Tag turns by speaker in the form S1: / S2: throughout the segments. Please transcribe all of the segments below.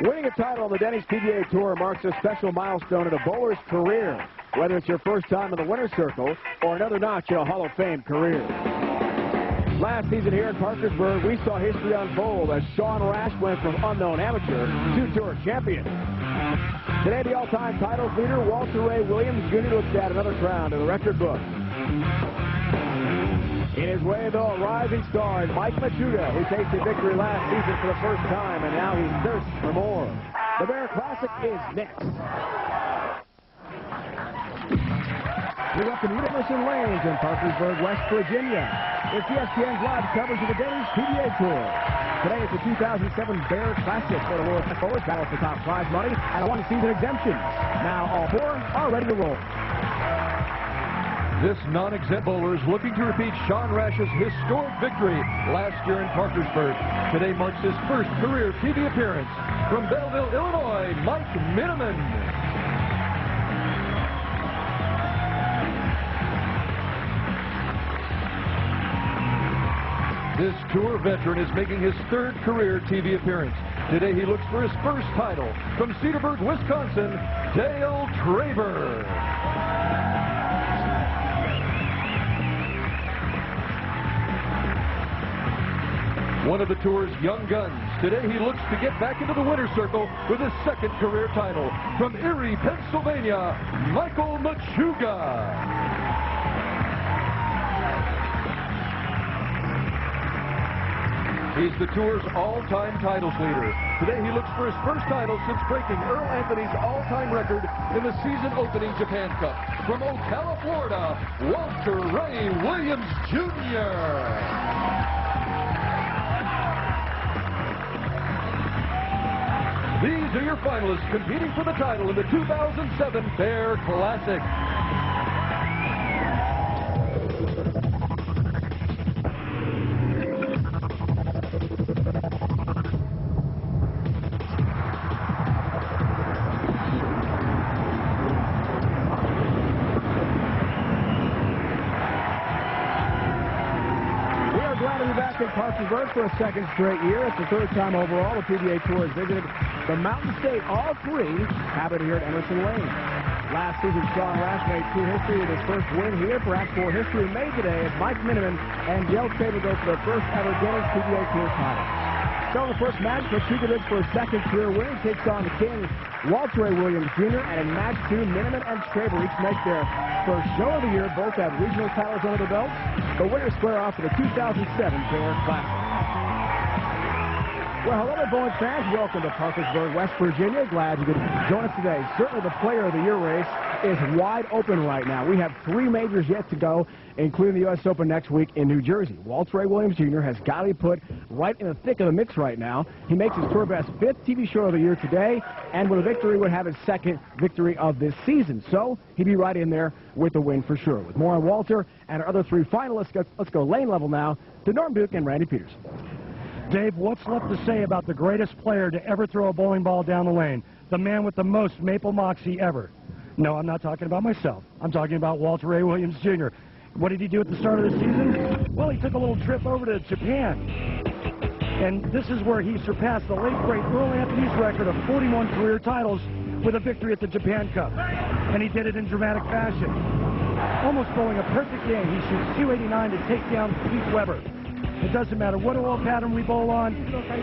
S1: Winning a title on the Denny's PGA Tour marks a special milestone in a bowler's career, whether it's your first time in the winner's circle or another notch in a Hall of Fame career. Last season here in Parkersburg, we saw history unfold as Shawn Rash went from unknown amateur to tour champion. Today, the all-time titles leader, Walter Ray Williams Jr., looks to add another crown to the record book. In his way, though, a rising star is Mike Machuga, who tasted victory last season for the first time, and now he thirsts for more. The Bear Classic is next. We're up in Emerson Lanes in Parkersburg, West Virginia. It's ESPN's live coverage of the Denny's PGA Tour. Today is the 2007 Bear Classic, where the world forward battle for top prize money and a one-season exemption. Now all four are ready to roll.
S2: This non-exempt bowler is looking to repeat Shawn Rash's historic victory last year in Parkersburg. Today marks his first career TV appearance. From Belleville, Illinois, Mike Machuga. This tour veteran is making his third career TV appearance. Today he looks for his first title. From Cedarburg, Wisconsin, Dale Traber. One of the tour's young guns. Today he looks to get back into the winner's circle with his second career title. From Erie, Pennsylvania, Michael Machuga. He's the tour's all-time titles leader. Today he looks for his first title since breaking Earl Anthony's all-time record in the season-opening Japan Cup. From Ocala, Florida, Walter Ray Williams Jr. These are your finalists competing for the title in the 2007 Bear Classic.
S1: Glad to be back in Parkersburg for a second straight year. It's the third time overall the PGA Tour has visited the Mountain State. All three happened here at Emerson Lane. Last season, Shawn Rash made tour history with his first win here. Perhaps more history made today as Mike Machuga and Dale Traber go for their first ever Denny's PGA Tour title. So in the first match, Machuga bids for a second career win. He takes on the King, Walter Ray Williams Jr., and in match two, Machuga and Traber each make their first show of the year. Both have regional titles under their belts. The winners square off for the 2007 Bear Classic. Well, hello there, bowling fans. Welcome to Parkersburg, West Virginia. Glad you could join us today. Certainly the Player of the Year race is wide open right now. We have three majors yet to go, including the U.S. Open next week in New Jersey. Walter Ray Williams Jr. has got to be put right in the thick of the mix right now. He makes his tour best fifth TV show of the year today, and with a victory would have his second victory of this season. So he'd be right in there with the win for sure. With more on Walter and our other three finalists, let's go lane level now to Norm Duke and Randy Peters.
S3: Dave, what's left to say about the greatest player to ever throw a bowling ball down the lane? The man with the most maple moxie ever. No, I'm not talking about myself. I'm talking about Walter Ray Williams Jr. What did he do at the start of the season? Well, he took a little trip over to Japan. And this is where he surpassed the late, great Earl Anthony's record of 41 career titles with a victory at the Japan Cup. And he did it in dramatic fashion. Almost bowling a perfect game. He shoots 289 to take down Pete Weber. It doesn't matter what oil pattern we bowl on.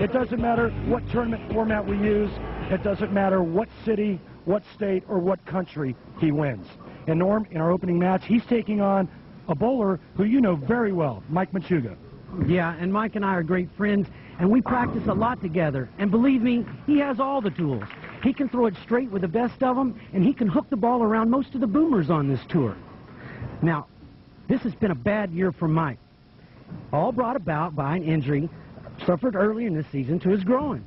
S3: It doesn't matter what tournament format we use. It doesn't matter what city, what state, or what country he wins. And Norm, in our opening match, he's taking on a bowler who you know very well, Mike Machuga.
S4: Yeah, and Mike and I are great friends, and we practice a lot together. And believe me, he has all the tools. He can throw it straight with the best of them, and he can hook the ball around most of the boomers on this tour. Now, this has been a bad year for Mike. All brought about by an injury suffered early in this season to his groin.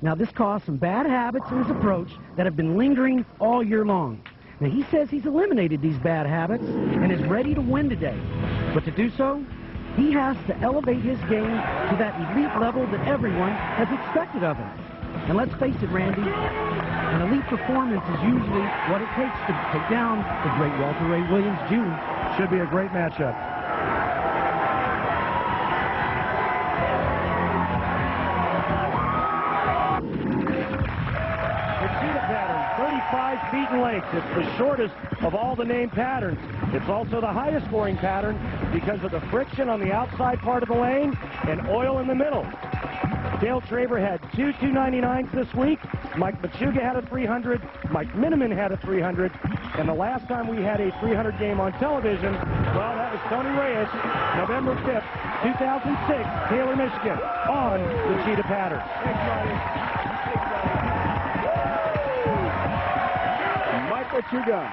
S4: Now, this caused some bad habits in his approach that have been lingering all year long. Now, he says he's eliminated these bad habits and is ready to win today. But to do so, he has to elevate his game to that elite level that everyone has expected of him. And let's face it, Randy, an elite performance is usually what it takes to take down the great Walter Ray Williams Jr.
S3: Should be a great matchup. feet in length. It's the shortest of all the named patterns. It's also the highest scoring pattern because of the friction on the outside part of the lane and oil in the middle. Dale Traber had two 299s this week. Mike Machuga had a 300. Mike Miniman had a 300. And the last time we had a 300 game on television, well, that was Tony Reyes, November 5th, 2006, Taylor, Michigan, on the cheetah pattern.
S1: Thanks, buddy. Mike Machuga.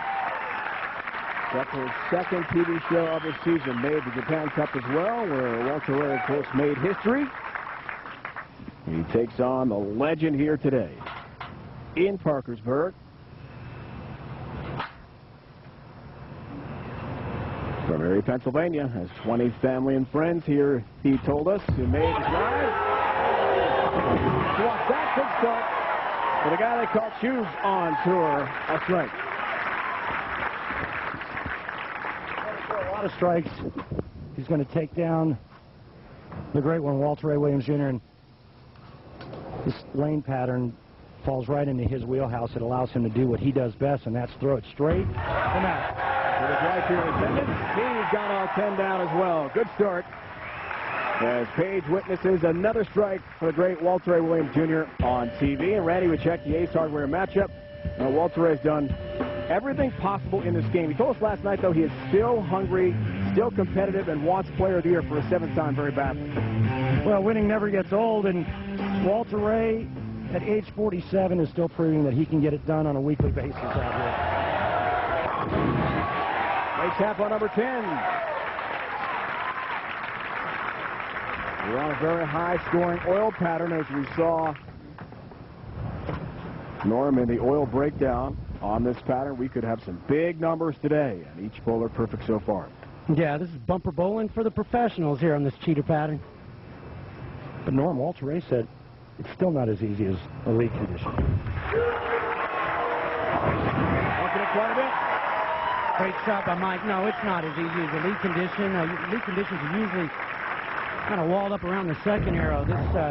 S1: That's his second TV show of the season. Made the Japan Cup as well, where Walter Ray, of course, made history. He takes on the legend here today in Parkersburg. From Erie, Pennsylvania, has 20 family and friends here, he told us, who made the drive. Swat that good start for the guy they call Shoes on tour. A strike.
S3: A lot of strikes. He's going to take down the great one, Walter Ray Williams Jr. And this lane pattern falls right into his wheelhouse. It allows him to do what he does best, and that's throw it straight from out.
S1: With his wife here in attendance, he's got all 10 down as well. Good start. As Page witnesses another strike for the great Walter Ray Williams Jr. on TV. And Randy would check the Ace Hardware matchup. Walter Ray's done everything possible in this game. He told us last night, though, he is still hungry, still competitive, and wants Player of the Year for a seventh time very badly.
S3: Well, winning never gets old, and Walter Ray, at age 47, is still proving that he can get it done on a weekly basis out here.
S1: Nice tap on number 10. We're on a very high-scoring oil pattern, as we saw Norm in the oil breakdown. On this pattern, we could have some big numbers today, and each bowler perfect so far.
S4: Yeah, this is bumper bowling for the professionals here on this cheater pattern.
S3: But Norm, Walter Ray said it's still not as easy as elite condition.
S1: Walking it quite a bit.
S4: Great shot by Mike. No, it's not as easy as elite condition. Elite conditions are usually kind of walled up around the second arrow.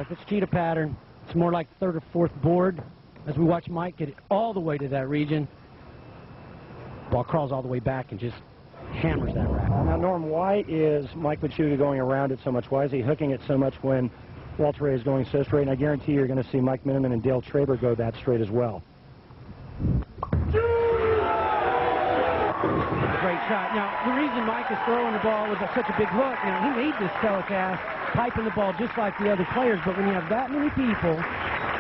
S4: This cheetah pattern, it's more like third or fourth board. As we watch Mike get it all the way to that region, ball crawls all the way back and just hammers that rack.
S3: Now, Norm, why is Mike Machuga going around it so much? Why is he hooking it so much when Walter Ray is going so straight? And I guarantee you're going to see Mike Miniman and Dale Traber go that straight as well.
S4: Great shot. Now, the reason Mike is throwing the ball with such a big hook, now, he made this telecast piping the ball just like the other players, but when you have that many people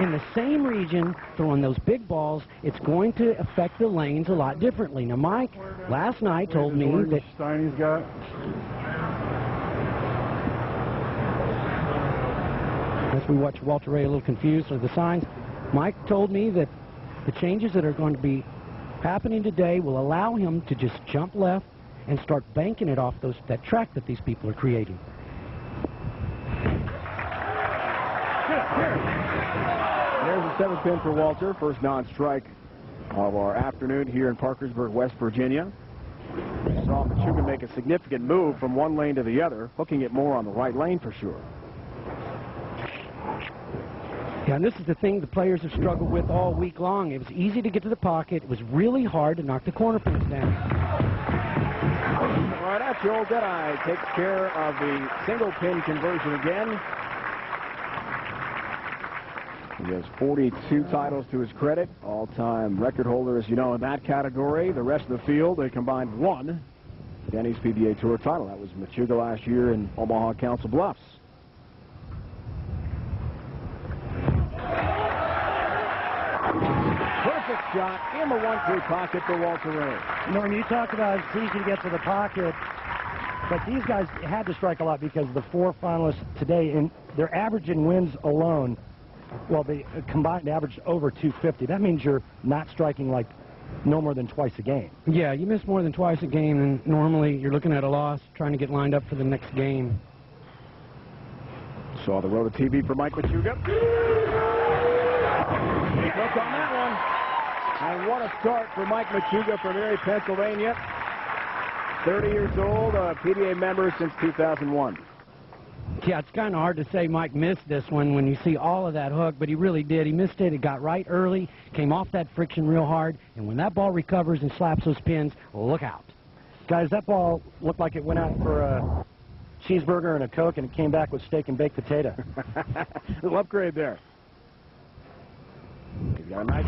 S4: in the same region throwing those big balls, it's going to affect the lanes a lot differently. Now, Mike last night told me that
S5: Steiny's got.
S4: as we watch Walter Ray a little confused with the signs, Mike told me that the changes that are going to be happening today will allow him to just jump left and start banking it off that track that these people are creating.
S1: There's the seventh pin for Walter. First non-strike of our afternoon here in Parkersburg, West Virginia. We saw Machuga make a significant move from one lane to the other, hooking it more on the right lane for sure.
S4: Yeah, and this is the thing the players have struggled with all week long. It was easy to get to the pocket. It was really hard to knock the corner pins down.
S1: Right at you, old Deadeye takes care of the single pin conversion again. He has 42 titles to his credit. All-time record holder, as you know, in that category. The rest of the field, they combined one Denny's PBA Tour title. That was Machuga last year in Omaha Council Bluffs. Perfect shot in the 1-3 pocket for Walter Ray.
S3: Norm, you talk about it's easy to get to the pocket, but these guys had to strike a lot because the four finalists today, in their average in wins alone, well, they combined average over 250. That means you're not striking like no more than twice a game.
S4: Yeah, you miss more than twice a game, and normally you're looking at a loss, trying to get lined up for the next game.
S1: Saw the road of TV for Mike Machuga. Look on that one. And what a start for Mike Machuga from Erie, Pennsylvania. 30 years old, a PBA member since 2001.
S4: Yeah, it's kind of hard to say Mike missed this one when you see all of that hook, but he really did. He missed it. It got right early, came off that friction real hard, and when that ball recovers and slaps those pins, look out.
S3: Guys, that ball looked like it went out for a cheeseburger and a Coke, and it came back with steak and baked potato.
S1: Little upgrade there. He's got a nice